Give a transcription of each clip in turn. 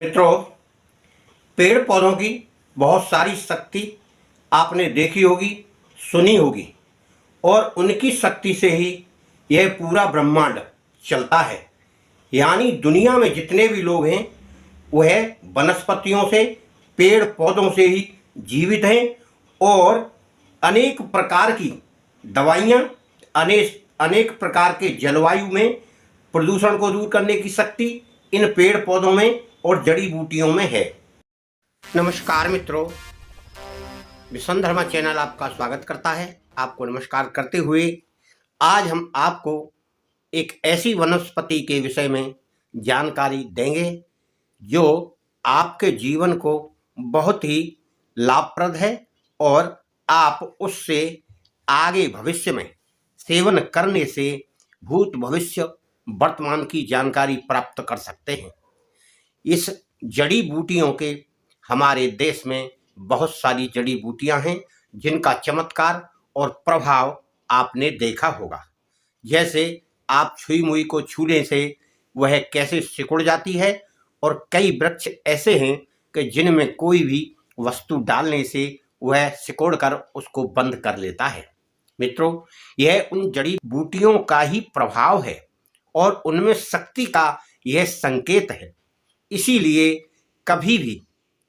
मित्रों, पेड़ पौधों की बहुत सारी शक्ति आपने देखी होगी, सुनी होगी और उनकी शक्ति से ही यह पूरा ब्रह्मांड चलता है। यानी दुनिया में जितने भी लोग हैं वह वनस्पतियों से, पेड़ पौधों से ही जीवित हैं और अनेक प्रकार की दवाइयाँ, अनेक अनेक प्रकार के जलवायु में प्रदूषण को दूर करने की शक्ति इन पेड़ पौधों में और जड़ी बूटियों में है। नमस्कार मित्रों, विश्वधर्मा चैनल आपका स्वागत करता है। आपको नमस्कार करते हुए आज हम आपको एक ऐसी वनस्पति के विषय में जानकारी देंगे जो आपके जीवन को बहुत ही लाभप्रद है और आप उससे आगे भविष्य में सेवन करने से भूत भविष्य वर्तमान की जानकारी प्राप्त कर सकते हैं। इस जड़ी बूटियों के हमारे देश में बहुत सारी जड़ी बूटियां हैं जिनका चमत्कार और प्रभाव आपने देखा होगा। जैसे आप छुई मुई को छूने से वह कैसे सिकुड़ जाती है और कई वृक्ष ऐसे हैं कि जिनमें कोई भी वस्तु डालने से वह सिकुड़ कर उसको बंद कर लेता है। मित्रों, यह उन जड़ी बूटियों का ही प्रभाव है और उनमें शक्ति का यह संकेत है। इसीलिए कभी भी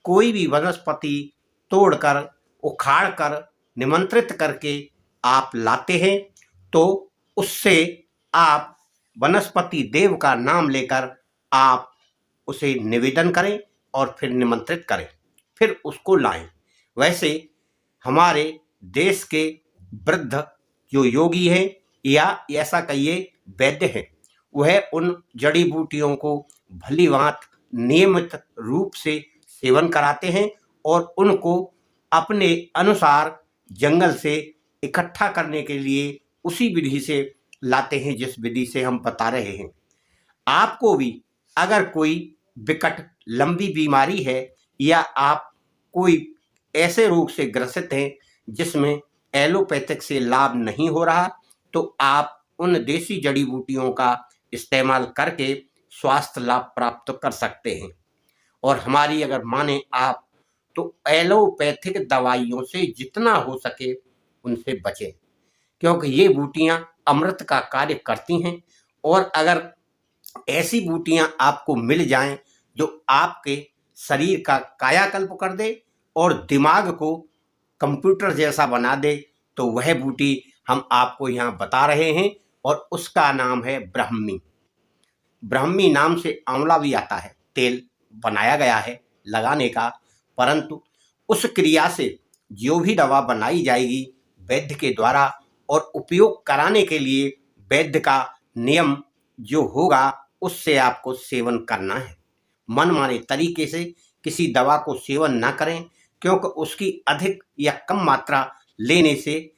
कोई भी वनस्पति तोड़कर, उखाड़कर, निमंत्रित करके आप लाते हैं तो उससे आप वनस्पति देव का नाम लेकर आप उसे निवेदन करें और फिर निमंत्रित करें, फिर उसको लाएं। वैसे हमारे देश के वृद्ध जो योगी हैं या ऐसा कहिए वैद्य हैं, वह उन जड़ी बूटियों को भली भांत नियमित रूप से सेवन कराते हैं और उनको अपने अनुसार जंगल से इकट्ठा करने के लिए उसी विधि से लाते हैं जिस विधि से हम बता रहे हैं। आपको भी अगर कोई विकट लंबी बीमारी है या आप कोई ऐसे रोग से ग्रसित हैं जिसमें एलोपैथिक से लाभ नहीं हो रहा, तो आप उन देसी जड़ी बूटियों का इस्तेमाल करके स्वास्थ्य लाभ प्राप्त कर सकते हैं। और हमारी अगर माने आप तो एलोपैथिक दवाइयों से जितना हो सके उनसे बचें, क्योंकि ये बूटियां अमृत का कार्य करती हैं। और अगर ऐसी बूटियां आपको मिल जाएं जो आपके शरीर का कायाकल्प कर दे और दिमाग को कंप्यूटर जैसा बना दे, तो वह बूटी हम आपको यहाँ बता रहे हैं और उसका नाम है ब्राह्मी। ब्राह्मी नाम से आंवला भी आता है, तेल बनाया गया है लगाने का, परंतु उस क्रिया से जो भी दवा बनाई जाएगी वैद्य के द्वारा और उपयोग कराने के लिए वैद्य का नियम जो होगा उससे आपको सेवन करना है। मनमाने तरीके से किसी दवा को सेवन ना करें, क्योंकि उसकी अधिक या कम मात्रा लेने से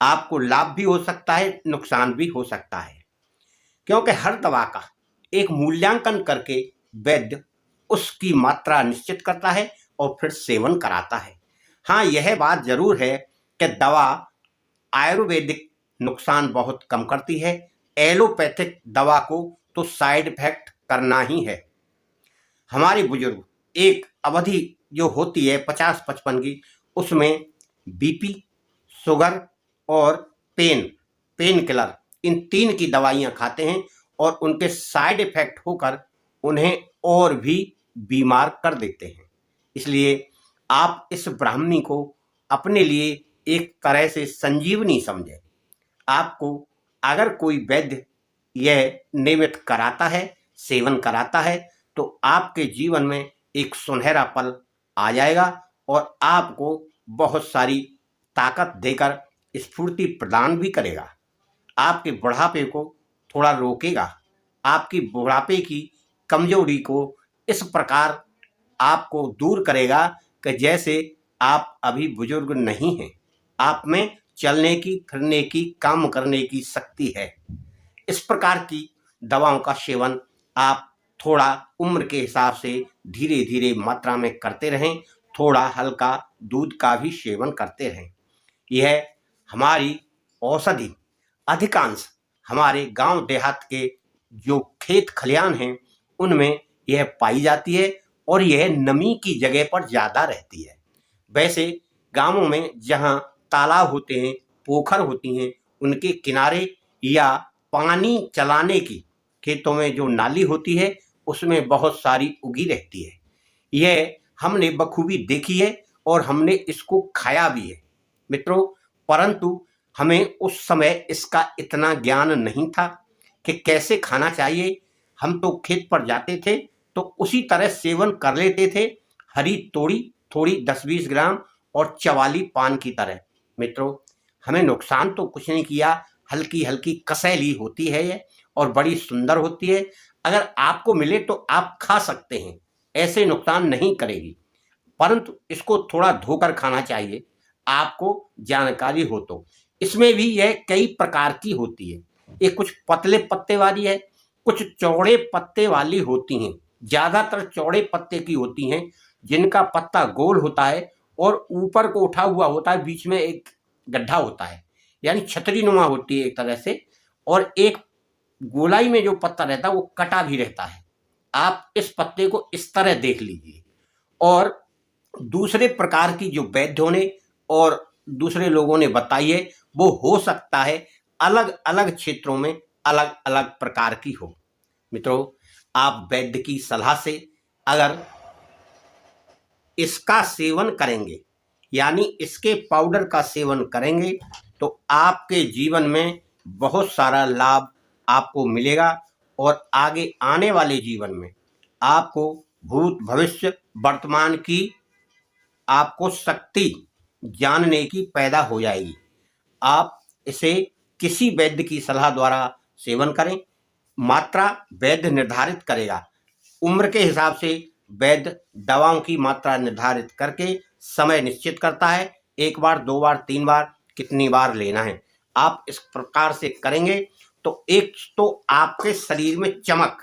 आपको लाभ भी हो सकता है, नुकसान भी हो सकता है। क्योंकि हर दवा का एक मूल्यांकन करके वैद्य उसकी मात्रा निश्चित करता है और फिर सेवन कराता है। हाँ, यह बात जरूर है कि दवा आयुर्वेदिक नुकसान बहुत कम करती है, एलोपैथिक दवा को तो साइड इफेक्ट करना ही है। हमारे बुजुर्ग एक अवधि जो होती है 50-55 की, उसमें बीपी, शुगर और पेन किलर, इन 3 की दवाइयाँ खाते हैं और उनके साइड इफेक्ट होकर उन्हें और भी बीमार कर देते हैं। इसलिए आप इस ब्राह्मी को अपने लिए एक तरह से संजीवनी समझें। आपको अगर कोई वैद्य यह नियमित कराता है, सेवन कराता है, तो आपके जीवन में एक सुनहरा पल आ जाएगा और आपको बहुत सारी ताकत देकर स्फूर्ति प्रदान भी करेगा। आपके बुढ़ापे को थोड़ा रोकेगा, आपकी बुढ़ापे की कमजोरी को इस प्रकार आपको दूर करेगा कि जैसे आप अभी बुजुर्ग नहीं हैं, आप में चलने की, फिरने की, काम करने की शक्ति है। इस प्रकार की दवाओं का सेवन आप थोड़ा उम्र के हिसाब से धीरे धीरे मात्रा में करते रहें, थोड़ा हल्का दूध का भी सेवन करते रहें। यह हमारी औषधि अधिकांश हमारे गांव देहात के जो खेत खलियान हैं उनमें यह पाई जाती है और यह नमी की जगह पर ज़्यादा रहती है। वैसे गांवों में जहां तालाब होते हैं, पोखर होती हैं, उनके किनारे या पानी चलाने की खेतों में जो नाली होती है उसमें बहुत सारी उगी रहती है। यह हमने बखूबी देखी है और हमने इसको खाया भी है मित्रों, परंतु हमें उस समय इसका इतना ज्ञान नहीं था कि कैसे खाना चाहिए। हम तो खेत पर जाते थे तो उसी तरह सेवन कर लेते थे, हरी तोड़ी थोड़ी 10-20 ग्राम और चवाली पान की तरह। मित्रों, हमें नुकसान तो कुछ नहीं किया, हल्की हल्की कसैली होती है ये और बड़ी सुंदर होती है। अगर आपको मिले तो आप खा सकते हैं, ऐसे नुकसान नहीं करेगी, परंतु इसको थोड़ा धोकर खाना चाहिए, आपको जानकारी हो तो। इसमें भी यह कई प्रकार की होती है, ये कुछ पतले पत्ते वाली है, कुछ चौड़े पत्ते वाली होती हैं। ज़्यादातर चौड़े पत्ते की होती हैं जिनका पत्ता गोल होता है और ऊपर को उठा हुआ होता है, बीच में एक गड्ढा होता है, यानी छतरी नुमा होती है एक तरह से, और एक गोलाई में जो पत्ता रहता है वो कटा भी रहता है। आप इस पत्ते को इस तरह देख लीजिए। और दूसरे प्रकार की जो वैद्यों ने और दूसरे लोगों ने बताई है वो हो सकता है अलग अलग क्षेत्रों में अलग अलग प्रकार की हो। मित्रों, आप वैद्य की सलाह से अगर इसका सेवन करेंगे, यानी इसके पाउडर का सेवन करेंगे, तो आपके जीवन में बहुत सारा लाभ आपको मिलेगा और आगे आने वाले जीवन में आपको भूत भविष्य वर्तमान की आपको शक्ति जानने की पैदा हो जाएगी। आप इसे किसी वैद्य की सलाह द्वारा सेवन करें, मात्रा वैद्य निर्धारित करेगा। उम्र के हिसाब से वैद्य दवाओं की मात्रा निर्धारित करके समय निश्चित करता है, 1 बार 2 बार 3 बार कितनी बार लेना है। आप इस प्रकार से करेंगे तो एक तो आपके शरीर में चमक,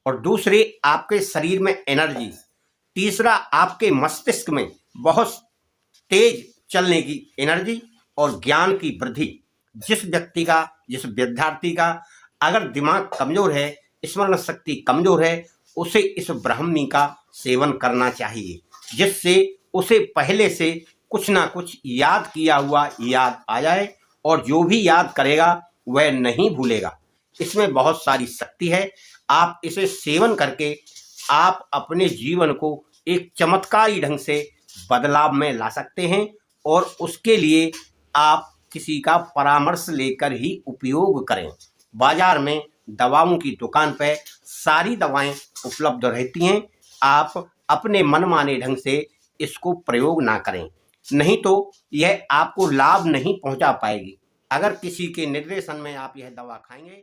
और दूसरे आपके शरीर में एनर्जी, तीसरा आपके मस्तिष्क में बहुत तेज चलने की एनर्जी और ज्ञान की वृद्धि। जिस व्यक्ति का, जिस विद्यार्थी का अगर दिमाग कमजोर है, स्मरण शक्ति कमजोर है, उसे इस ब्राह्मी का सेवन करना चाहिए, जिससे उसे पहले से कुछ ना कुछ याद किया हुआ याद आ जाए और जो भी याद करेगा वह नहीं भूलेगा। इसमें बहुत सारी शक्ति है। आप इसे सेवन करके आप अपने जीवन को एक चमत्कारी ढंग से बदलाव में ला सकते हैं और उसके लिए आप किसी का परामर्श लेकर ही उपयोग करें। बाजार में दवाओं की दुकान पर सारी दवाएं उपलब्ध रहती हैं। आप अपने मनमाने ढंग से इसको प्रयोग ना करें, नहीं तो यह आपको लाभ नहीं पहुंचा पाएगी। अगर किसी के निर्देशन में आप यह दवा खाएंगे